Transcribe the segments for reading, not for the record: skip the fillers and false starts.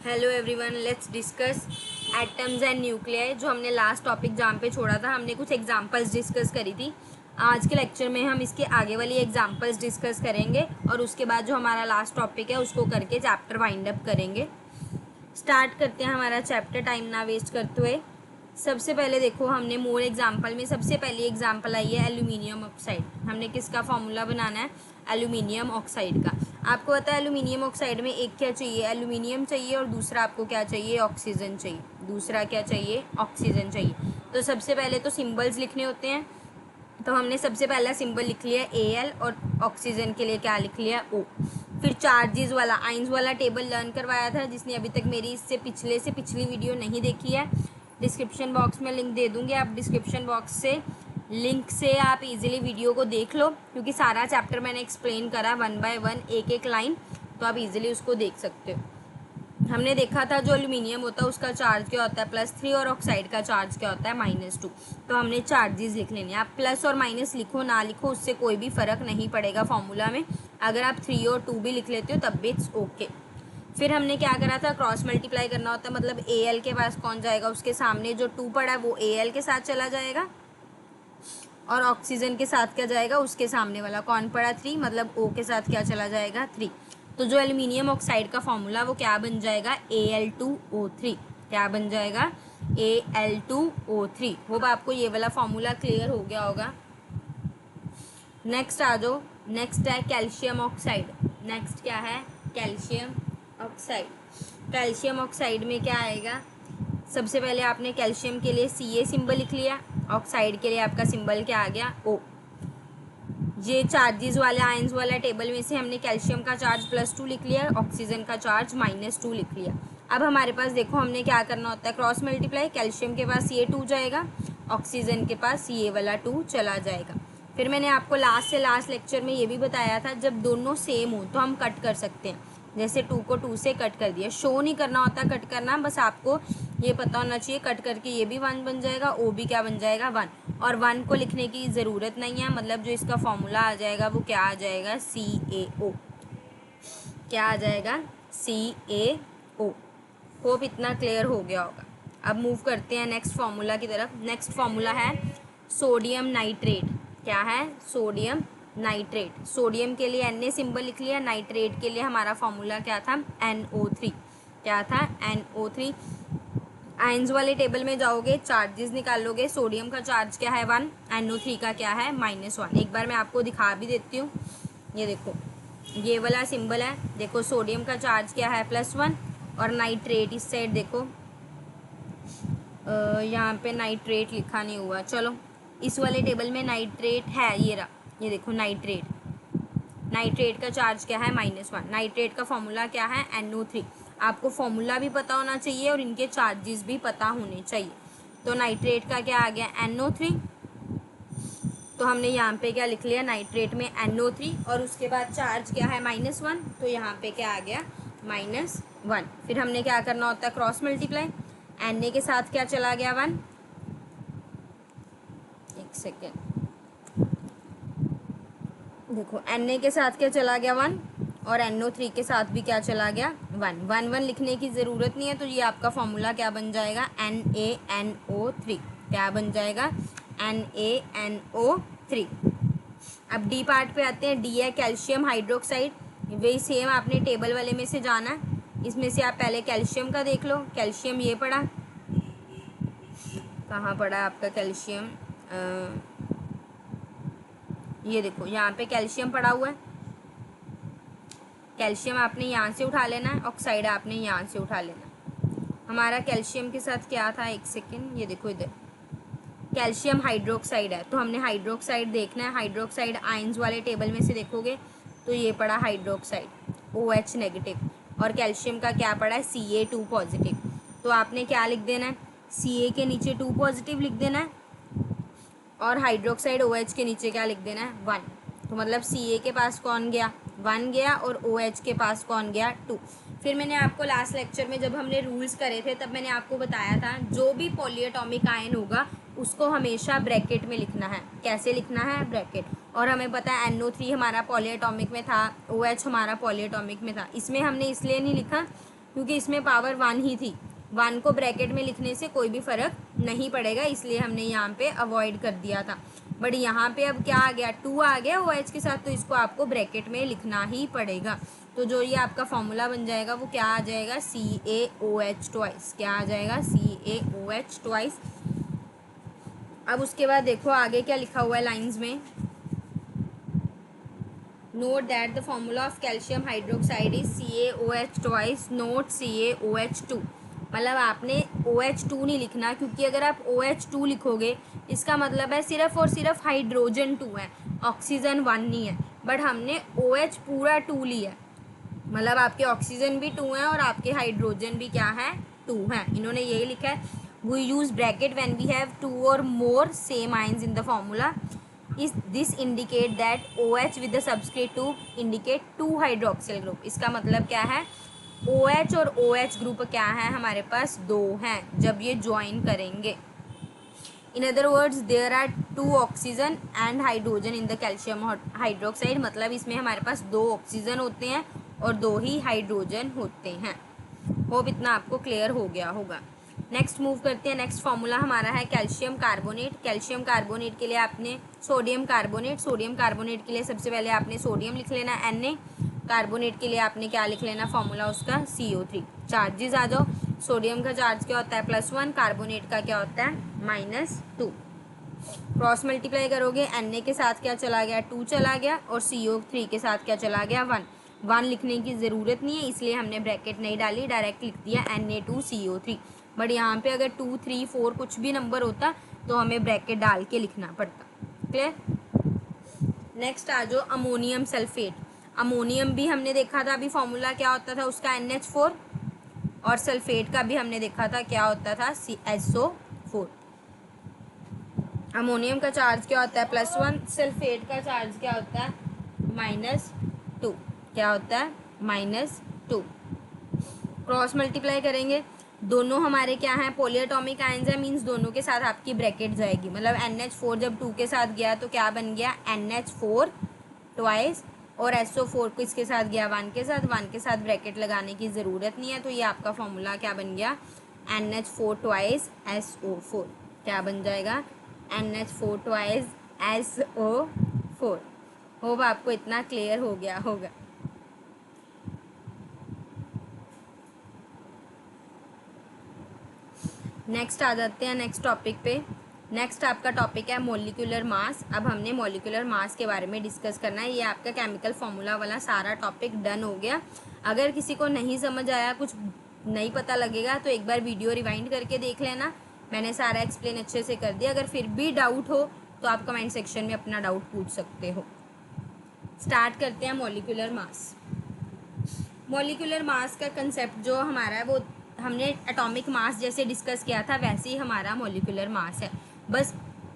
Hello everyone, let's discuss atoms and nuclei. जो हमने last topic जहाँ पे छोड़ा था, हमने कुछ एग्जांपल्स डिस्कस करी थी। आज के लेक्चर में हम इसके आगे वाली एग्जांपल्स डिस्कस करेंगे और उसके बाद जो हमारा लास्ट टॉपिक है उसको करके चैप्टर वाइंड अप करेंगे। स्टार्ट करते हैं हमारा चैप्टर, टाइम ना वेस्ट करते हुए। सबसे पहले देखो, हमने मोर एग्जाम्पल में सबसे पहली एग्जाम्पल आई है एल्यूमिनियम ऑक्साइड। हमने किसका फॉर्मूला बनाना है? एल्यूमिनियम ऑक्साइड का। आपको पता है एल्यूमिनियम ऑक्साइड में एक क्या चाहिए? एल्यूमिनियम चाहिए, और दूसरा आपको क्या चाहिए? ऑक्सीजन चाहिए। दूसरा क्या चाहिए? ऑक्सीजन चाहिए। तो सबसे पहले तो सिंबल्स लिखने होते हैं, तो हमने सबसे पहला सिंबल लिख लिया Al, और ऑक्सीजन के लिए क्या लिख लिया? O। फिर चार्जेस वाला, आइंस वाला टेबल लर्न करवाया था। जिसने अभी तक मेरी इससे पिछली वीडियो नहीं देखी है, डिस्क्रिप्शन बॉक्स में लिंक दे दूँगी। आप डिस्क्रिप्शन बॉक्स से लिंक से आप इजीली वीडियो को देख लो, क्योंकि सारा चैप्टर मैंने एक्सप्लेन करा 1 बाय 1, एक एक लाइन, तो आप इजीली उसको देख सकते हो। हमने देखा था जो एल्यूमिनियम होता है उसका चार्ज क्या होता है? +3, और ऑक्साइड का चार्ज क्या होता है? -2। तो हमने चार्जेस लिख लेने। आप प्लस और माइनस लिखो ना लिखो, उससे कोई भी फ़र्क नहीं पड़ेगा फॉर्मूला में। अगर आप 3 और 2 भी लिख लेते हो तब भी इट्स ओके। फिर हमने क्या करा था? क्रॉस मल्टीप्लाई करना होता है, मतलब Al के पास कौन जाएगा? उसके सामने जो 2 पड़ा है वो Al के साथ चला जाएगा, और ऑक्सीजन के साथ क्या जाएगा? उसके सामने वाला कौन पड़ा? 3, मतलब O के साथ क्या चला जाएगा? 3। तो जो एल्यूमिनियम ऑक्साइड का फॉर्मूला वो क्या बन जाएगा? Al2O3। क्या बन जाएगा? Al2O3। होप आपको ये वाला फॉर्मूला क्लियर हो गया होगा। नेक्स्ट आ जाओ। नेक्स्ट है कैल्शियम ऑक्साइड। नेक्स्ट क्या है? Calcium oxide. कैल्शियम ऑक्साइड में क्या आएगा? सबसे पहले आपने कैल्शियम के लिए Ca सिंबल लिख लिया, ऑक्साइड के लिए आपका सिंबल क्या आ गया? O। ये चार्जेस वाले आयंस वाला टेबल में से हमने कैल्शियम का चार्ज +2 लिख लिया, ऑक्सीजन का चार्ज -2 लिख लिया। अब हमारे पास देखो हमने क्या करना होता है? Cross multiply. कैल्शियम के पास ये 2 जाएगा, ऑक्सीजन के पास ये वाला 2 चला जाएगा। फिर मैंने आपको लास्ट लेक्चर में ये भी बताया था, जब दोनों सेम हो तो हम कट कर सकते हैं। जैसे 2 को 2 से कट कर दिया, शो नहीं करना होता कट करना, बस आपको ये पता होना चाहिए कट करके ये भी 1 बन जाएगा, O भी क्या बन जाएगा? 1। और 1 को लिखने की ज़रूरत नहीं है, मतलब जो इसका फॉर्मूला आ जाएगा वो क्या आ जाएगा? CaO। क्या आ जाएगा? CaO। होप इतना क्लियर हो गया होगा। अब मूव करते हैं नेक्स्ट फार्मूला की तरफ। नेक्स्ट फार्मूला है सोडियम नाइट्रेट। क्या है? Sodium nitrate. सोडियम के लिए Na सिंबल लिख लिया, नाइट्रेट के लिए हमारा फार्मूला क्या था? NO3। क्या था? NO3। आयंस वाले टेबल में जाओगे, चार्जेस निकालोगे। सोडियम का चार्ज क्या है? 1। NO3 का क्या है? -1। एक बार मैं आपको दिखा भी देती हूँ। ये देखो, ये वाला सिंबल है। देखो सोडियम का चार्ज क्या है? +1। और नाइट्रेट इस साइड देखो, यहाँ पे नाइट्रेट लिखा नहीं हुआ, चलो इस वाले टेबल में नाइट्रेट है, ये रहा। ये देखो नाइट्रेट, नाइट्रेट का चार्ज क्या है? -1। नाइट्रेट का फॉर्मूला क्या है? NO3। आपको फॉर्मूला भी पता होना चाहिए और इनके चार्जेस भी पता होने चाहिए। तो नाइट्रेट का क्या आ गया? NO3। तो हमने यहाँ पे क्या लिख लिया? नाइट्रेट में NO3, और उसके बाद चार्ज क्या है? -1। तो यहाँ पे क्या आ गया? -1। फिर हमने क्या करना होता है? Cross multiply. Na के साथ क्या चला गया? 1। एक सेकेंड, देखो Na के साथ क्या चला गया? 1। और NO3 के साथ भी क्या चला गया? 1। 1 लिखने की ज़रूरत नहीं है, तो ये आपका फॉर्मूला क्या बन जाएगा? NaNO3। क्या बन जाएगा? NaNO3। अब डी पार्ट पे आते हैं। डी है कैल्शियम हाइड्रोक्साइड। वही सेम आपने टेबल वाले में से जाना है। इसमें से आप पहले कैल्शियम का देख लो। कैल्शियम ये पड़ा, कहाँ पड़ा आपका कैल्शियम? ये देखो यहाँ पे कैल्शियम पड़ा हुआ है। कैल्शियम आपने यहाँ से उठा लेना है, ऑक्साइड आपने यहाँ से उठा लेना है। हमारा कैल्शियम के साथ क्या था? एक सेकेंड, ये देखो इधर कैल्शियम हाइड्रोक्साइड है, तो हमने हाइड्रोक्साइड देखना है। हाइड्रोक्साइड आयंस वाले टेबल में से देखोगे तो ये पड़ा हाइड्रोक्साइड, OH नेगेटिव। और कैल्शियम का क्या पड़ा है? Ca2 positive. तो आपने क्या लिख देना है? Ca के नीचे 2 पॉजिटिव लिख देना है, और हाइड्रोक्साइड OH के नीचे क्या लिख देना है? 1। तो मतलब Ca के पास कौन गया? 1 गया, और OH के पास कौन गया? 2। फिर मैंने आपको लास्ट लेक्चर में जब हमने रूल्स करे थे तब मैंने आपको बताया था, जो भी पॉलीएटॉमिक आयन होगा उसको हमेशा ब्रैकेट में लिखना है। कैसे लिखना है? ब्रैकेट। और हमें पता है NO3 हमारा पॉलीएटॉमिक में था, OH हमारा पॉलीएटॉमिक में था। इसमें हमने इसलिए नहीं लिखा क्योंकि इसमें पावर 1 ही थी। 1 को ब्रैकेट में लिखने से कोई भी फ़र्क नहीं पड़ेगा, इसलिए हमने यहाँ पे अवॉइड कर दिया था। बट यहाँ पे अब क्या आ गया, 2 आ गया OH के साथ, तो इसको आपको ब्रैकेट में लिखना ही पड़ेगा। तो जो ये आपका फॉर्मूला बन जाएगा वो क्या आ जाएगा, CaOH ट्वाइस। क्या आ जाएगा, CaOH ट्वाइस। अब उसके बाद देखो आगे क्या लिखा हुआ है लाइंस में, note that the formula of calcium hydroxide is CaOH twice note CaOH2। मतलब आपने OH2 नहीं लिखना, क्योंकि अगर आप OH2 लिखोगे इसका मतलब है सिर्फ और सिर्फ हाइड्रोजन 2 है, ऑक्सीजन 1 नहीं है। बट हमने OH पूरा 2 लिया है, मतलब आपके ऑक्सीजन भी 2 है और आपके हाइड्रोजन भी क्या है, 2 है। इन्होंने यही लिखा है, we use bracket when we have 2 और more same ions in the formula. इस this indicate that OH with the subscript 2 indicate 2 hydroxyl group. इसका मतलब क्या है, OH और OH ग्रुप क्या है हमारे पास, 2 हैं जब ये ज्वाइन करेंगे। In other words there are 2 oxygen and hydrogen in the calcium hydroxide. मतलब इसमें हमारे पास 2 ऑक्सीजन होते हैं और 2 ही हाइड्रोजन होते हैं। होप इतना आपको क्लियर हो गया होगा। नेक्स्ट मूव करते हैं। नेक्स्ट फॉर्मूला हमारा है कैल्शियम कार्बोनेट। कैल्शियम कार्बोनेट के लिए आपने सोडियम कार्बोनेट, सोडियम कार्बोनेट के लिए सबसे पहले आपने सोडियम लिख लेना Na, कार्बोनेट के लिए आपने क्या लिख लेना फॉर्मूला उसका, CO3। चार्जेस आ जाओ, सोडियम का चार्ज क्या होता है, +1, कार्बोनेट का क्या होता है, -2। क्रॉस मल्टीप्लाई करोगे, Na के साथ क्या चला गया, 2 चला गया, और CO3 के साथ क्या चला गया, 1। 1 लिखने की ज़रूरत नहीं है, इसलिए हमने ब्रैकेट नहीं डाली, डायरेक्ट लिख दिया Na2CO3। बट यहाँ पे अगर 2, 3, 4 कुछ भी नंबर होता तो हमें ब्रैकेट डाल के लिखना पड़ता। क्लियर। नेक्स्ट आ जाओ अमोनियम सल्फेट। अमोनियम भी हमने देखा था अभी फॉर्मूला क्या होता था उसका, NH4, और सल्फेट का भी हमने देखा था क्या होता था, SO4। अमोनियम का चार्ज क्या होता है, +1, सल्फेट का चार्ज क्या होता है, -2। क्या होता है, -2। क्रॉस मल्टीप्लाई करेंगे, दोनों हमारे क्या हैं, पॉलीएटॉमिक आयंस है, मींस दोनों के साथ आपकी ब्रैकेट जाएगी। मतलब NH4 जब 2 के साथ गया तो क्या बन गया, NH4 ट्वाइस, और SO4 को इसके साथ गया 1 के साथ, 1 के साथ ब्रैकेट लगाने की ज़रूरत नहीं है। तो ये आपका फॉर्मूला क्या बन गया, NH4 ट्वाइस SO4। क्या बन जाएगा, NH4 ट्वाइस SO4। होप आपको इतना क्लियर हो गया होगा। नेक्स्ट आ जाते हैं नेक्स्ट टॉपिक पे। नेक्स्ट आपका टॉपिक है मॉलिक्यूलर मास। अब हमने मॉलिक्यूलर मास के बारे में डिस्कस करना है। ये आपका केमिकल फॉर्मूला वाला सारा टॉपिक डन हो गया। अगर किसी को नहीं समझ आया, कुछ नहीं पता लगेगा, तो एक बार वीडियो रिवाइंड करके देख लेना, मैंने सारा एक्सप्लेन अच्छे से कर दिया। अगर फिर भी डाउट हो तो आप कमेंट सेक्शन में अपना डाउट पूछ सकते हो। स्टार्ट करते हैं मॉलिक्यूलर मास। मॉलिक्यूलर मास का कंसेप्ट जो हमारा है वो हमने एटॉमिक मास जैसे डिस्कस किया था वैसे ही हमारा मॉलिक्यूलर मास है। बस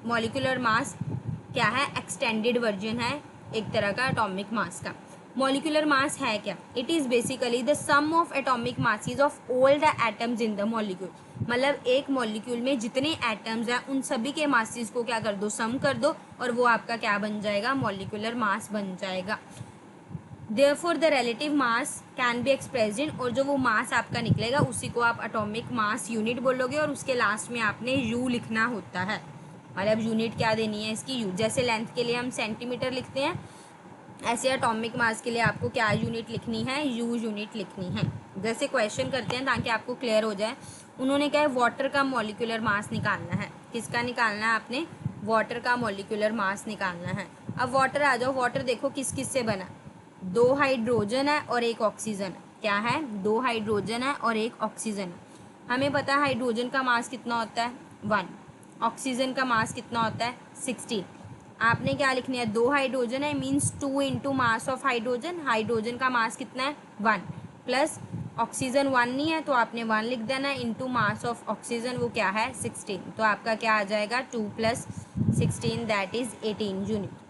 मॉलिक्यूलर मास क्या है, एक्सटेंडेड वर्जन है एक तरह का एटॉमिक मास का। मॉलिक्यूलर मास है क्या, it is basically the sum of atomic masses of all the atoms in the molecule. मतलब एक मॉलिक्यूल में जितने एटम्स हैं उन सभी के मासेस को क्या कर दो, सम कर दो, और वो आपका क्या बन जाएगा, मॉलिक्यूलर मास बन जाएगा। Therefore the relative mass can be expressed in, और जो वो मास आपका निकलेगा उसी को आप एटॉमिक मास यूनिट बोलोगे, और उसके लास्ट में आपने U लिखना होता है। मतलब यूनिट क्या देनी है इसकी, U। जैसे लेंथ के लिए हम सेंटीमीटर लिखते हैं, ऐसे एटॉमिक मास के लिए आपको क्या यूनिट लिखनी है, U यूनिट लिखनी है। जैसे क्वेश्चन करते हैं ताकि आपको क्लियर हो जाए। उन्होंने क्या है, वाटर का मॉलिक्यूलर मास निकालना है। किसका निकालना है आपने, वाटर का मॉलिक्यूलर मास निकालना है। अब वाटर आ जाओ, वाटर देखो किस किस से बना, 2 हाइड्रोजन है और 1 ऑक्सीजन है। क्या है, 2 हाइड्रोजन है और 1 ऑक्सीजन है। हमें पता है हाइड्रोजन का मास कितना होता है, 1। ऑक्सीजन का मास कितना होता है, 16। आपने क्या लिखना है, 2 हाइड्रोजन है means 2 into mass of hydrogen. Hydrogen का मास कितना है, 1, प्लस ऑक्सीजन 1 नहीं है तो आपने 1 लिख देना, इंटू मास ऑफ ऑक्सीजन वो क्या है, 16। तो आपका क्या आ जाएगा, 2 + 16 दैट इज़ 18 यूनिट।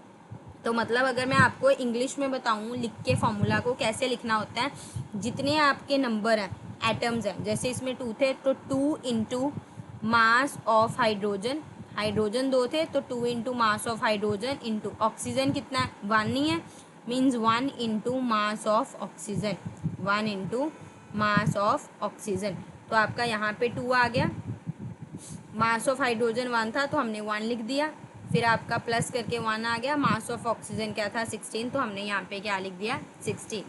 तो मतलब अगर मैं आपको इंग्लिश में बताऊँ लिख के फॉर्मूला को कैसे लिखना होता है, जितने आपके नंबर हैं, एटम्स हैं, जैसे इसमें 2 थे तो 2 into mass of hydrogen, hydrogen 2 थे तो 2 into mass of hydrogen, into oxygen कितना है, 1 नहीं है means 1 into mass of oxygen, 1 into mass of oxygen. तो आपका यहाँ पे 2 आ गया, मास ऑफ हाइड्रोजन 1 था तो हमने 1 लिख दिया, फिर आपका प्लस करके 1 आ गया, मास ऑफ ऑक्सीजन क्या था 16, तो हमने यहाँ पे क्या लिख दिया 16।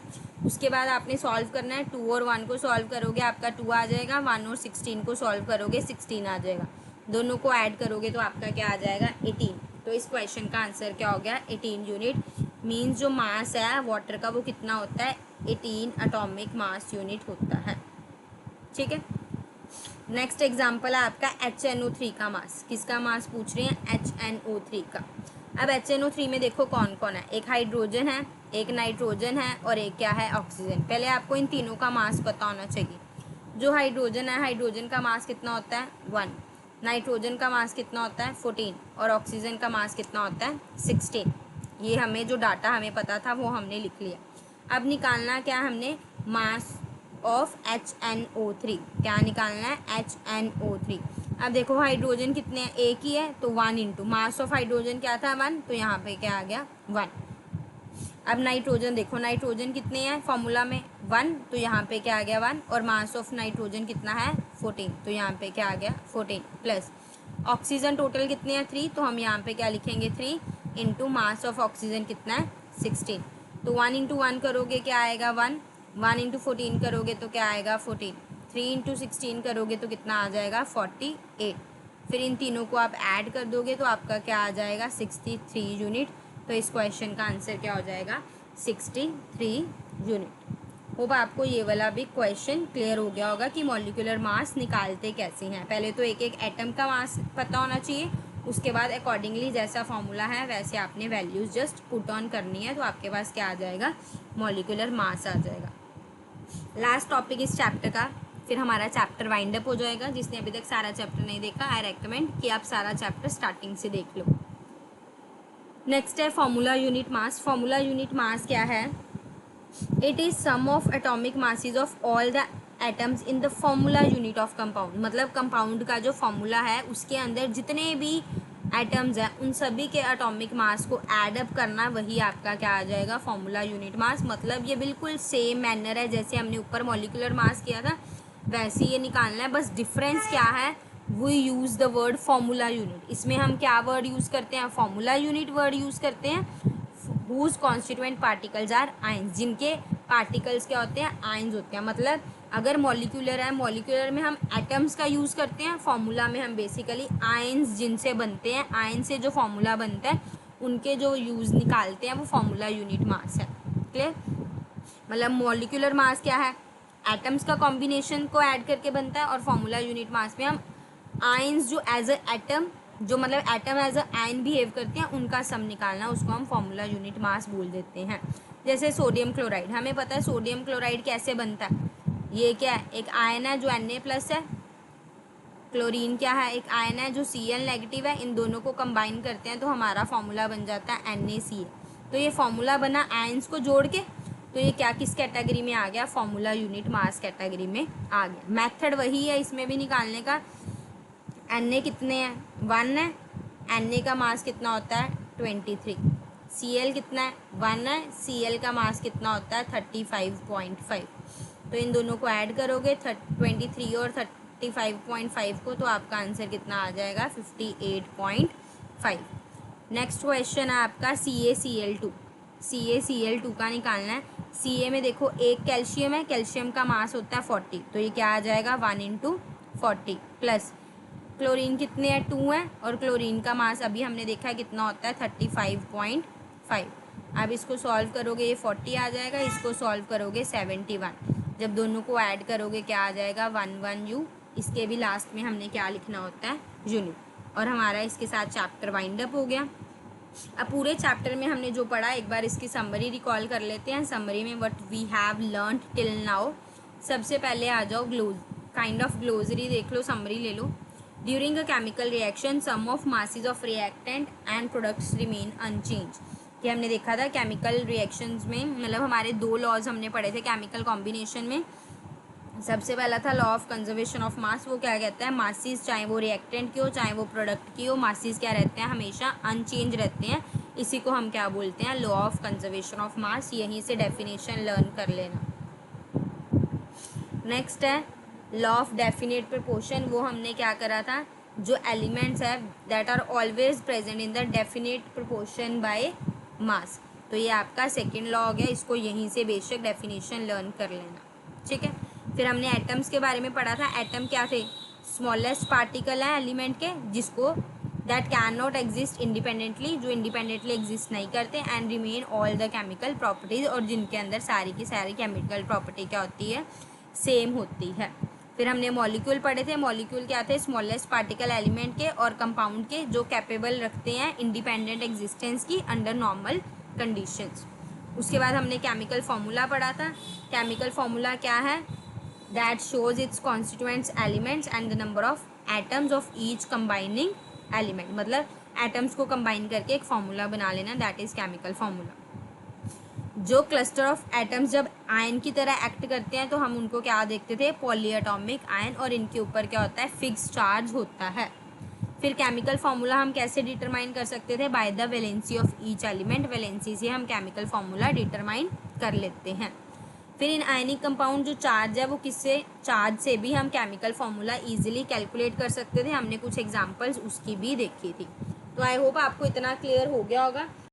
उसके बाद आपने सॉल्व करना है, 2 और 1 को सॉल्व करोगे आपका 2 आ जाएगा, 1 और 16 को सॉल्व करोगे 16 आ जाएगा, दोनों को ऐड करोगे तो आपका क्या आ जाएगा 18। तो इस क्वेश्चन का आंसर क्या हो गया 18 यूनिट। मीन्स जो मास है वाटर का वो कितना होता है 18 एटॉमिक मास यूनिट होता है। ठीक है, नेक्स्ट एग्जाम्पल है आपका HNO3 का मास। किसका मास पूछ रहे हैं HNO3 का। अब HNO3 में देखो कौन कौन है, एक हाइड्रोजन है, एक नाइट्रोजन है और एक क्या है ऑक्सीजन। पहले आपको इन तीनों का मास पता होना चाहिए। जो हाइड्रोजन है, हाइड्रोजन का मास कितना होता है 1, नाइट्रोजन का मास कितना होता है 14 और ऑक्सीजन का मास कितना होता है 16। ये हमें जो डाटा हमें पता था वो हमने लिख लिया। अब निकालना क्या हमने मास ऑफ HNO3, क्या निकालना है HNO3। अब देखो हाइड्रोजन कितने हैं, एक ही है तो 1 इंटू मास ऑफ हाइड्रोजन क्या था 1, तो यहाँ पे क्या आ गया 1। अब नाइट्रोजन देखो, नाइट्रोजन कितने हैं फॉर्मूला में 1, तो यहाँ पे क्या आ गया 1 और मास ऑफ नाइट्रोजन कितना है 14, तो यहाँ पे क्या आ गया 14 प्लस ऑक्सीजन टोटल कितने हैं 3, तो हम यहाँ पे क्या लिखेंगे 3 इंटू मास ऑफ ऑक्सीजन कितना है 16। तो 1 इंटू 1 करोगे क्या आएगा 1, 1 इंटू 14 करोगे तो क्या आएगा 14, 3 इंटू 16 करोगे तो कितना आ जाएगा 48। फिर इन तीनों को आप ऐड कर दोगे तो आपका क्या आ जाएगा 63 यूनिट। तो इस क्वेश्चन का आंसर क्या हो जाएगा 63 यूनिट। होप आपको ये वाला भी क्वेश्चन क्लियर हो गया होगा कि मॉलिक्यूलर मास निकालते कैसे हैं। पहले तो एक एक एटम का मास पता होना चाहिए, उसके बाद अकॉर्डिंगली जैसा फॉर्मूला है वैसे आपने वैल्यूज जस्ट पुट ऑन करनी है, तो आपके पास क्या आ जाएगा मॉलिक्यूलर मास आ जाएगा। लास्ट टॉपिक इस चैप्टर का, फिर हमारा चैप्टर वाइंड अप हो जाएगा। जिसने अभी तक सारा चैप्टर नहीं देखा, आई रेकमेंड कि आप सारा चैप्टर स्टार्टिंग से देख लो। नेक्स्ट है formula unit mass. Formula unit mass क्या है, it is sum of atomic masses of all the atoms in the formula unit of compound. मतलब कंपाउंड का जो फॉर्मूला है उसके अंदर जितने भी एटम्स हैं उन सभी के एटॉमिक मास को ऐड अप करना, वही आपका क्या आ जाएगा फॉर्मूला यूनिट मास। मतलब ये बिल्कुल सेम मैनर है जैसे हमने ऊपर मॉलिक्यूलर मास किया था, वैसे ये निकालना है। बस डिफरेंस क्या है, we use the word formula unit. इसमें हम क्या वर्ड यूज़ करते हैं, फॉर्मूला यूनिट वर्ड यूज़ करते हैं। whose constituent particles are ions, जिनके पार्टिकल्स क्या होते हैं आयंस होते हैं। मतलब अगर मॉलिक्यूलर है, मॉलिक्यूलर में हम एटम्स का यूज़ करते हैं, फॉर्मूला में हम बेसिकली आयंस जिनसे बनते हैं, आयन से जो फॉर्मूला बनता है उनके जो यूज़ निकालते हैं वो फॉर्मूला यूनिट मास है। क्लियर, मतलब मॉलिक्यूलर मास क्या है, एटम्स का कॉम्बिनेशन को ऐड करके बनता है, और फॉर्मूला यूनिट मास में हम आयंस जो एज अ एटम, जो मतलब atom as a ion behave करते हैं उनका सम निकालना, उसको हम फॉर्मूला यूनिट मास बोल देते हैं। जैसे सोडियम क्लोराइड, हमें पता है सोडियम क्लोराइड कैसे बनता है, ये क्या है एक आयन है जो Na+ है, क्लोरीन क्या है एक आयन है जो Cl- नेगेटिव है, इन दोनों को कंबाइन करते हैं तो हमारा फॉर्मूला बन जाता है NaCl। तो ये फॉर्मूला बना आयंस को जोड़ के, तो ये क्या किस कैटेगरी में आ गया, फॉर्मूला यूनिट मास कैटेगरी में आ गया। मेथड वही है इसमें भी निकालने का। Na कितने हैं 1 है, Na का मास कितना होता है 23, Cl कितना है 1 है, Cl का मास कितना होता है 35.5। तो इन दोनों को ऐड करोगे 23 और 35.5 को, तो आपका आंसर कितना आ जाएगा 58.5। नेक्स्ट क्वेश्चन है आपका CaCl2। CaCl2 का निकालना है। Ca में देखो एक कैल्शियम है, कैल्शियम का मास होता है 40, तो ये क्या आ जाएगा 1 इंटू 40 प्लस क्लोरीन कितने हैं 2 हैं, और क्लोरीन का मास अभी हमने देखा है कितना होता है 35.5। अब इसको सॉल्व करोगे ये 40 आ जाएगा, इसको सॉल्व करोगे 71। जब दोनों को ऐड करोगे क्या आ जाएगा 11U। इसके भी लास्ट में हमने क्या लिखना होता है यूनिट। और हमारा इसके साथ चैप्टर वाइंड अप हो गया। अब पूरे चैप्टर में हमने जो पढ़ा एक बार इसकी समरी रिकॉल कर लेते हैं। समरी में what we have learned till now. सबसे पहले आ जाओ काइंड ऑफ ग्लोसरी देख लो, समरी ले लो। During a chemical reaction sum of masses of reactant and products remain unchange. कि हमने देखा था केमिकल रिएक्शंस में, मतलब हमारे 2 लॉज हमने पढ़े थे केमिकल कॉम्बिनेशन में। सबसे पहला था law of conservation of mass. वो क्या कहता है, मासेस चाहे वो रिएक्टेंट की हो चाहे वो प्रोडक्ट की हो, मासेस क्या रहते हैं हमेशा अनचेंज रहते हैं। इसी को हम क्या बोलते हैं, law of conservation of mass. यहीं से डेफिनेशन लर्न कर लेना। नेक्स्ट है लॉ ऑफ डेफिनेट प्रोपोर्शन। वो हमने क्या करा था, जो एलिमेंट्स है that are always present in the definite proportion by mass. तो ये आपका सेकेंड लॉ हो गया, इसको यहीं से बेशक डेफिनेशन लर्न कर लेना, ठीक है। फिर हमने एटम्स के बारे में पढ़ा था। एटम क्या थे, स्मॉलेस्ट पार्टिकल है एलिमेंट के, जिसको that can not exist independently, जो इंडिपेंडेंटली एग्जिस्ट नहीं करते, and remain all the chemical properties, और जिनके अंदर सारी की सारी केमिकल प्रॉपर्टी क्या होती है, सेम होती है। फिर हमने मॉलिक्यूल पढ़े थे। मॉलिक्यूल क्या थे, स्मॉलेस्ट पार्टिकल एलिमेंट के और कंपाउंड के, जो कैपेबल रखते हैं इंडिपेंडेंट एग्जिस्टेंस की अंडर नॉर्मल कंडीशंस। उसके बाद हमने केमिकल फार्मूला पढ़ा था। केमिकल फार्मूला क्या है, that shows it's constituents elements and the number of atoms of each combining element, मतलब एटम्स को कंबाइन करके एक फार्मूला बना लेना, दैट इज केमिकल फार्मूला। जो क्लस्टर ऑफ एटम्स जब आयन की तरह एक्ट करते हैं तो हम उनको क्या देखते थे, पॉलीएटॉमिक आयन, और इनके ऊपर क्या होता है, फिक्स चार्ज होता है। फिर केमिकल फार्मूला हम कैसे डिटरमाइन कर सकते थे, by the valency of each element. Valency से हम केमिकल फार्मूला डिटरमाइन कर लेते हैं। फिर इन आयनिक कंपाउंड जो चार्ज है वो किससे, चार्ज से भी हम केमिकल फार्मूला इजीली कैलकुलेट कर सकते थे। हमने कुछ एग्जांपल्स उसकी भी देखी थी। तो आई होप आपको इतना क्लियर हो गया होगा।